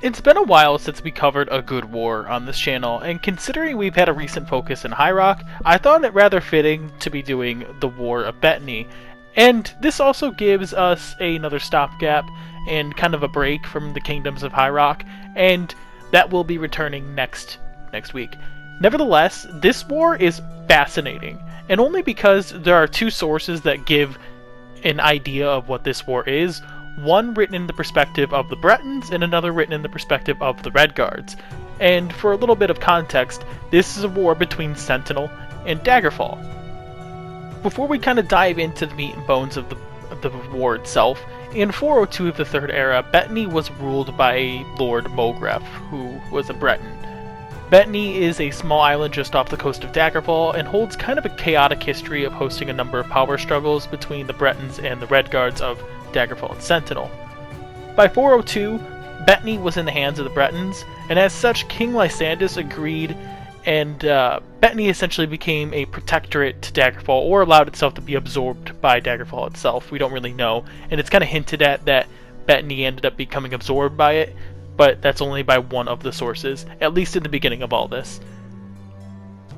It's been a while since we covered a good war on this channel, and considering we've had a recent focus in High Rock, I thought it rather fitting to be doing the War of Betony. And this also gives us another stopgap and kind of a break from the Kingdoms of High Rock, and that will be returning next week. Nevertheless, this war is fascinating, and only because there are two sources that give an idea of what this war is. One written in the perspective of the Bretons, and another written in the perspective of the Redguards. And for a little bit of context, this is a war between Sentinel and Daggerfall. Before we kind of dive into the meat and bones of the war itself, in 402 of the Third Era, Betany was ruled by a Lord Mogref, who was a Breton. Betany is a small island just off the coast of Daggerfall, and holds kind of a chaotic history of hosting a number of power struggles between the Bretons and the Redguards of Daggerfall and Sentinel. By 402, Betany was in the hands of the Bretons, and as such, King Lysandus agreed, and Betany essentially became a protectorate to Daggerfall, or allowed itself to be absorbed by Daggerfall itself. We don't really know, and it's kind of hinted at that Betany ended up becoming absorbed by it, but that's only by one of the sources, at least in the beginning of all this.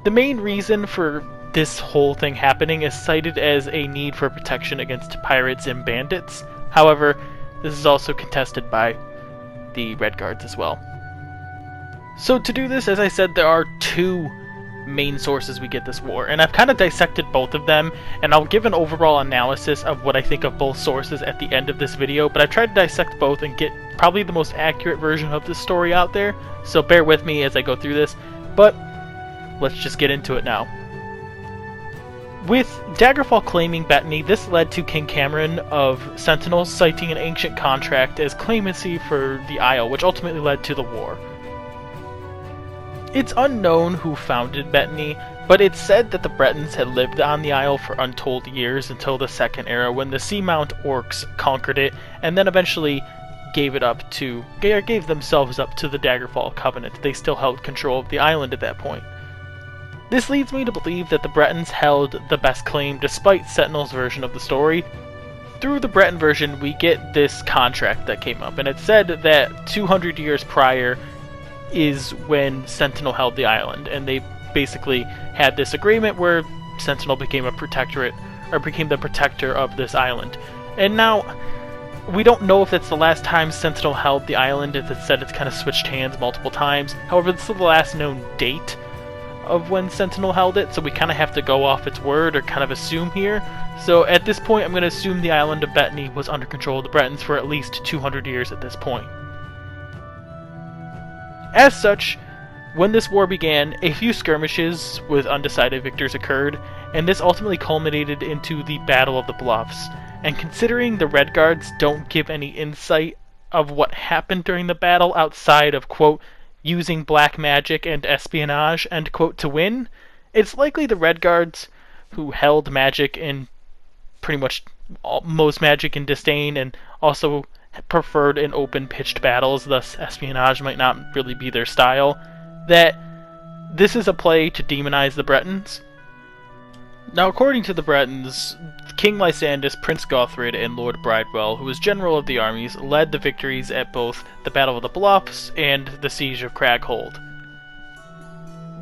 The main reason for this whole thing happening is cited as a need for protection against pirates and bandits. However, this is also contested by the Redguards as well. So to do this, as I said, there are two main sources we get this war, and I've kind of dissected both of them, and I'll give an overall analysis of what I think of both sources at the end of this video, but I've tried to dissect both and get probably the most accurate version of this story out there, so bear with me as I go through this, but let's just get into it now. With Daggerfall claiming Betany, this led to King Cameron of Sentinels citing an ancient contract as claimancy for the Isle, which ultimately led to the war. It's unknown who founded Betany, but it's said that the Bretons had lived on the Isle for untold years until the Second Era, when the Seamount Orcs conquered it, and then eventually gave themselves up to the Daggerfall Covenant. They still held control of the island at that point. This leads me to believe that the Bretons held the best claim despite Sentinel's version of the story. Through the Breton version, we get this contract that came up, and it said that 200 years prior is when Sentinel held the island, and they basically had this agreement where Sentinel became a protectorate, or became the protector of this island. And now, we don't know if it's the last time Sentinel held the island, as it said it's kind of switched hands multiple times. However, this is the last known date of when Sentinel held it, so we kind of have to go off its word, or kind of assume here. So at this point, I'm going to assume the island of Betany was under control of the Bretons for at least 200 years at this point. As such, when this war began, a few skirmishes with undecided victors occurred, and this ultimately culminated into the Battle of the Bluffs. And considering the Redguards don't give any insight of what happened during the battle outside of, quote, using black magic and espionage, end quote, to win, it's likely the Redguards, who held magic in pretty much most magic in disdain, and also preferred in open-pitched battles, thus espionage might not really be their style, that this is a play to demonize the Bretons. Now, according to the Bretons, King Lysandus, Prince Gothrid, and Lord Bridewell, who was general of the armies, led the victories at both the Battle of the Bluffs and the Siege of Craghold.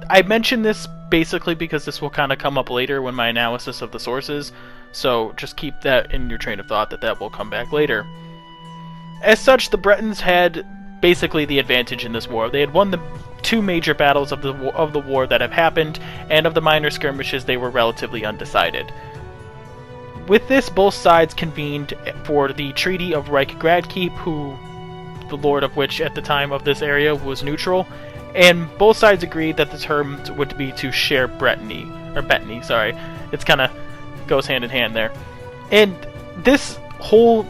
I mention this basically because this will kind of come up later when my analysis of the sources, so just keep that in your train of thought that will come back later. As such, the Bretons had basically the advantage in this war. They had won the two major battles of the war that have happened, and of the minor skirmishes they were relatively undecided. With this, both sides convened for the Treaty of Redguards, who the lord of which at the time of this area was neutral, and both sides agreed that the terms would be to share Betany. It's kind of goes hand in hand there. And this whole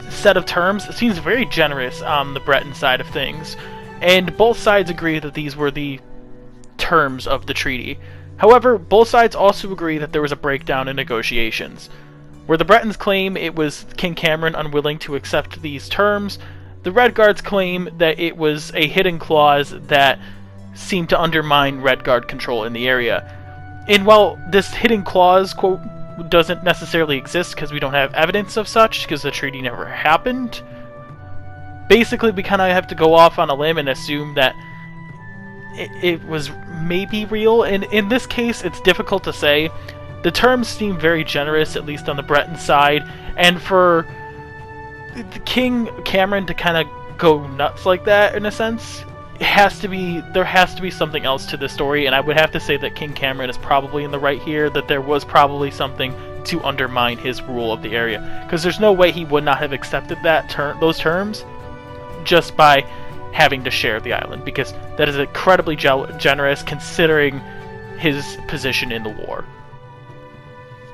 set of terms seems very generous on the Breton side of things, and both sides agree that these were the terms of the treaty. However, both sides also agree that there was a breakdown in negotiations. Where the Bretons claim it was King Cameron unwilling to accept these terms, the Redguards claim that it was a hidden clause that seemed to undermine Redguard control in the area. And while this hidden clause, quote, doesn't necessarily exist because we don't have evidence of such, because the treaty never happened, basically we kind of have to go off on a limb and assume that it was maybe real, and in this case it's difficult to say. The terms seem very generous, at least on the Breton side, and for King Cameron to kind of go nuts like that, in a sense, there has to be something else to the story, and I would have to say that King Cameron is probably in the right here, that there was probably something to undermine his rule of the area, because there's no way he would not have accepted those terms just by having to share the island, because that is incredibly generous considering his position in the war.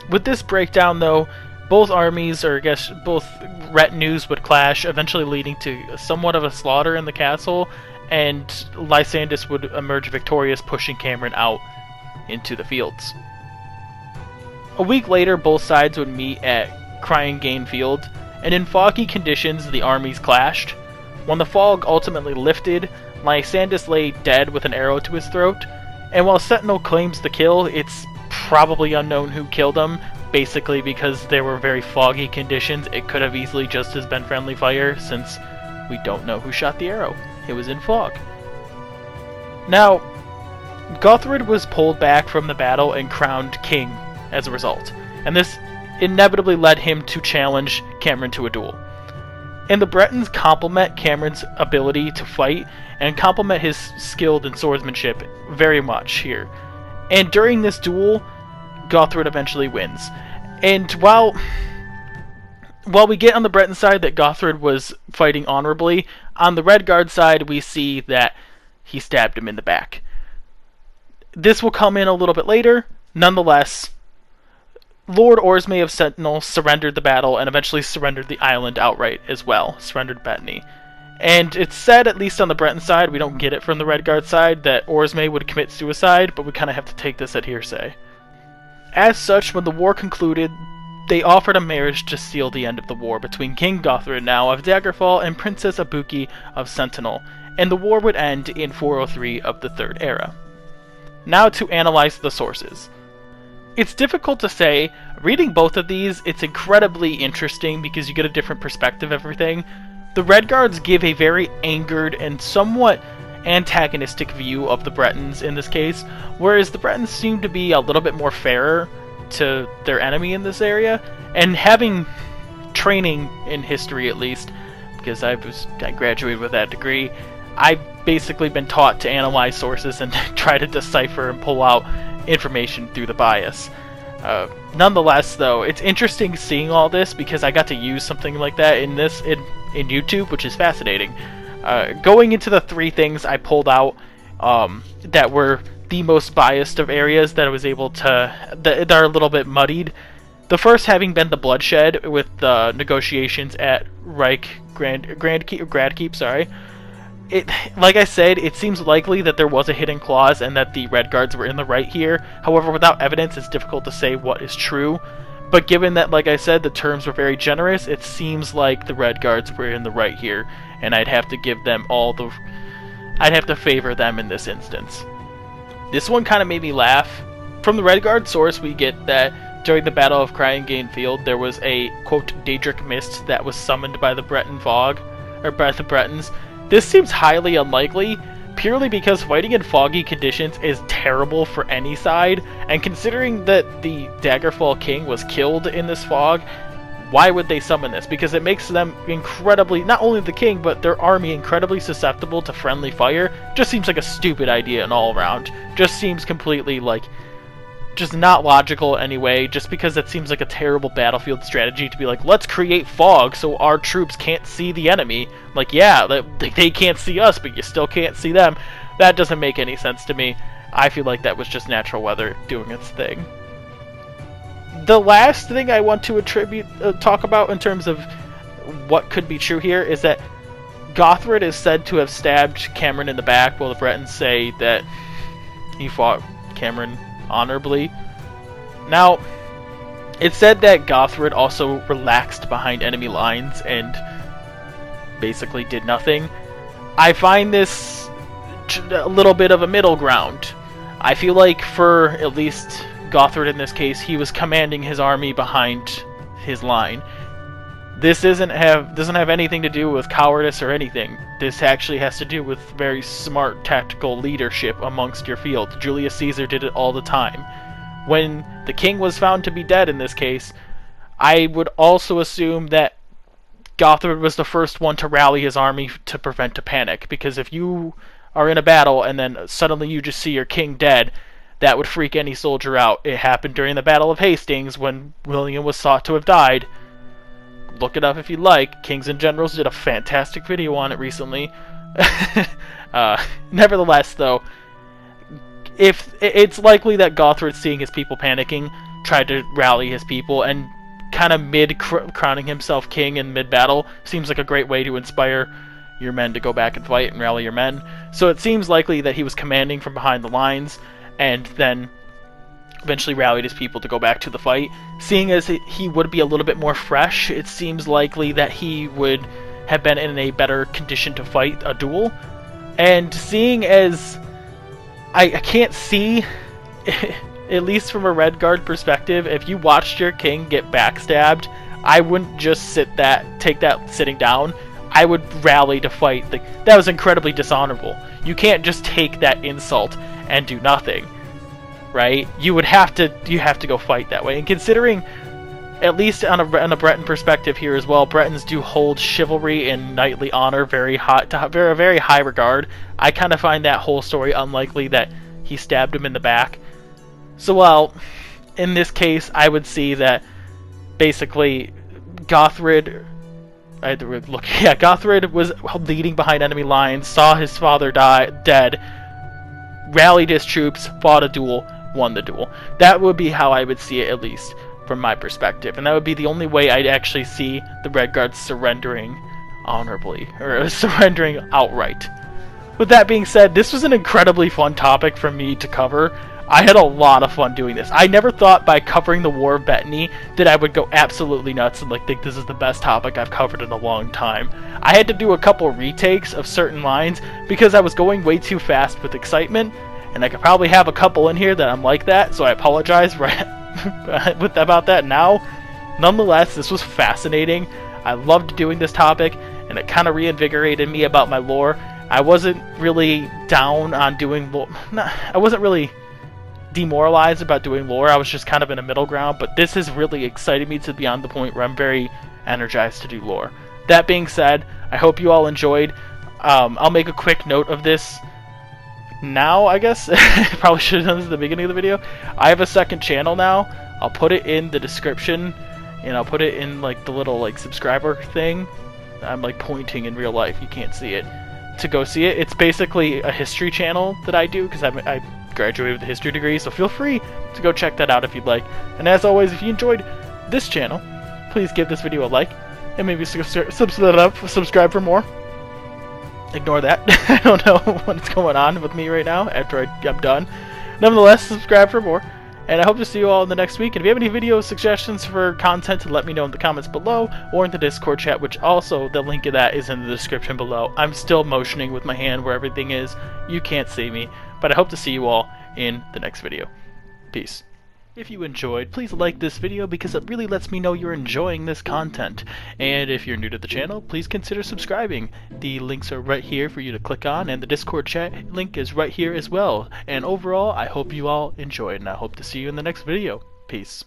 With this breakdown, though, both armies, or I guess both retinues, would clash, eventually leading to somewhat of a slaughter in the castle, and Lysandas would emerge victorious, pushing Cameron out into the fields. A week later, both sides would meet at Cryingane Field, and in foggy conditions, the armies clashed. When the fog ultimately lifted, Lysandas lay dead with an arrow to his throat, and while Sentinel claims the kill, it's probably unknown who killed him, basically because there were very foggy conditions. It could have easily just as been friendly fire, since we don't know who shot the arrow. It was in fog. Now, Gothred was pulled back from the battle and crowned king as a result, and this inevitably led him to challenge Cameron to a duel. And the Bretons compliment Cameron's ability to fight and compliment his skill in swordsmanship very much here. And during this duel, Gothred eventually wins. And while we get on the Breton side that Gothred was fighting honorably, on the Redguard side we see that he stabbed him in the back. This will come in a little bit later. Nonetheless, Lord Orsme of Sentinel surrendered the battle and eventually surrendered the island outright as well, surrendered Betany. And it's said, at least on the Breton side, we don't get it from the Redguard side, that Orsme would commit suicide, but we kind of have to take this at hearsay. As such, when the war concluded, they offered a marriage to seal the end of the war between King Gothred now of Daggerfall and Princess Ibuki of Sentinel, and the war would end in 403 of the Third Era. Now to analyze the sources. It's difficult to say. Reading both of these, it's incredibly interesting because you get a different perspective of everything. The Redguards give a very angered and somewhat antagonistic view of the Bretons in this case, whereas the Bretons seem to be a little bit more fairer to their enemy in this area. And having training in history, at least, because I graduated with that degree, I've basically been taught to analyze sources and try to decipher and pull out information through the bias. Nonetheless, though, it's interesting seeing all this because I got to use something like that in YouTube, which is fascinating. Going into the three things I pulled out that were the most biased of areas that I was able to, that are a little bit muddied. The first having been the bloodshed with the negotiations at Gradkeep, sorry. Like I said, it seems likely that there was a hidden clause and that the Redguards were in the right here. However, without evidence, it's difficult to say what is true. But given that, like I said, the terms were very generous, it seems like the Redguards were in the right here, and I'd have to give them I'd have to favor them in this instance. This one kind of made me laugh. From the Redguard source, we get that during the Battle of Cryingane Field, there was a, quote, Daedric mist that was summoned by the Breton fog, or by the Bretons. This seems highly unlikely, purely because fighting in foggy conditions is terrible for any side, and considering that the Daggerfall King was killed in this fog, why would they summon this? Because it makes them incredibly, not only the king, but their army incredibly susceptible to friendly fire. Just seems like a stupid idea and all around. Just seems completely, like, just not logical anyway, just because it seems like a terrible battlefield strategy to be like, let's create fog so our troops can't see the enemy. Like, yeah, they can't see us, but you still can't see them. That doesn't make any sense to me. I feel like that was just natural weather doing its thing. The last thing I want to talk about in terms of what could be true here is that Gothred is said to have stabbed Cameron in the back, while the Bretons say that he fought Cameron honorably. Now, it's said that Gothred also relaxed behind enemy lines and basically did nothing. I find this a little bit of a middle ground. I feel like for at least Gothred in this case, he was commanding his army behind his line. This doesn't have anything to do with cowardice or anything. This actually has to do with very smart tactical leadership amongst your field. Julius Caesar did it all the time. When the king was found to be dead in this case, I would also assume that Gothard was the first one to rally his army to prevent a panic, because if you are in a battle and then suddenly you just see your king dead, that would freak any soldier out. It happened during the Battle of Hastings when William was thought to have died. Look it up if you like. Kings and Generals did a fantastic video on it recently. Nevertheless, though, if it's likely that Gothard, seeing his people panicking, tried to rally his people, and kind of crowning himself king in mid-battle seems like a great way to inspire your men to go back and fight and rally your men. So it seems likely that he was commanding from behind the lines and then eventually rallied his people to go back to the fight. Seeing as he would be a little bit more fresh, it seems likely that he would have been in a better condition to fight a duel. And seeing as I can't see, at least from a Redguard perspective, if you watched your king get backstabbed, I wouldn't just take that sitting down. I would rally to fight. That was incredibly dishonorable. You can't just take that insult and do nothing, right? You have to go fight that way. And considering, at least on a Breton perspective here as well, Bretons do hold chivalry and knightly honor very high regard. I kind of find that whole story unlikely that he stabbed him in the back. So, well, in this case, I would see that basically Gothard was leading behind enemy lines, saw his father dead, rallied his troops, fought a duel, won the duel. That would be how I would see it, at least from my perspective, and that would be the only way I'd actually see the Redguards surrendering honorably, or surrendering outright. With that being said, this was an incredibly fun topic for me to cover. I had a lot of fun doing this. I never thought by covering the War of Betony that I would go absolutely nuts and think this is the best topic I've covered in a long time. I had to do a couple retakes of certain lines because I was going way too fast with excitement, and I could probably have a couple in here that I'm like that, so I apologize about that now. Nonetheless, this was fascinating. I loved doing this topic, and it kind of reinvigorated me about my lore. I wasn't really down on doing lore. I wasn't really demoralized about doing lore. I was just kind of in a middle ground, but this has really excited me to beyond the point where I'm very energized to do lore. That being said, I hope you all enjoyed. I'll make a quick note of this now, I guess. Probably should have done this at the beginning of the video. I have a second channel now. I'll put it in the description, and I'll put it in the little subscriber thing. I'm pointing in real life, you can't see it, to go see it. It's basically a history channel that I do because I graduated with a history degree, so feel free to go check that out if you'd like. And as always, if you enjoyed this channel, please give this video a like and maybe subscribe for more. Ignore that. I don't know what's going on with me right now after I'm done. Nevertheless, subscribe for more, and I hope to see you all in the next week. And if you have any video suggestions for content, let me know in the comments below or in the Discord chat, which also the link of that is in the description below. I'm still motioning with my hand where everything is. You can't see me, but I hope to see you all in the next video. Peace. If you enjoyed, please like this video because it really lets me know you're enjoying this content. And if you're new to the channel, please consider subscribing. The links are right here for you to click on, and the Discord chat link is right here as well. And overall, I hope you all enjoyed, and I hope to see you in the next video. Peace.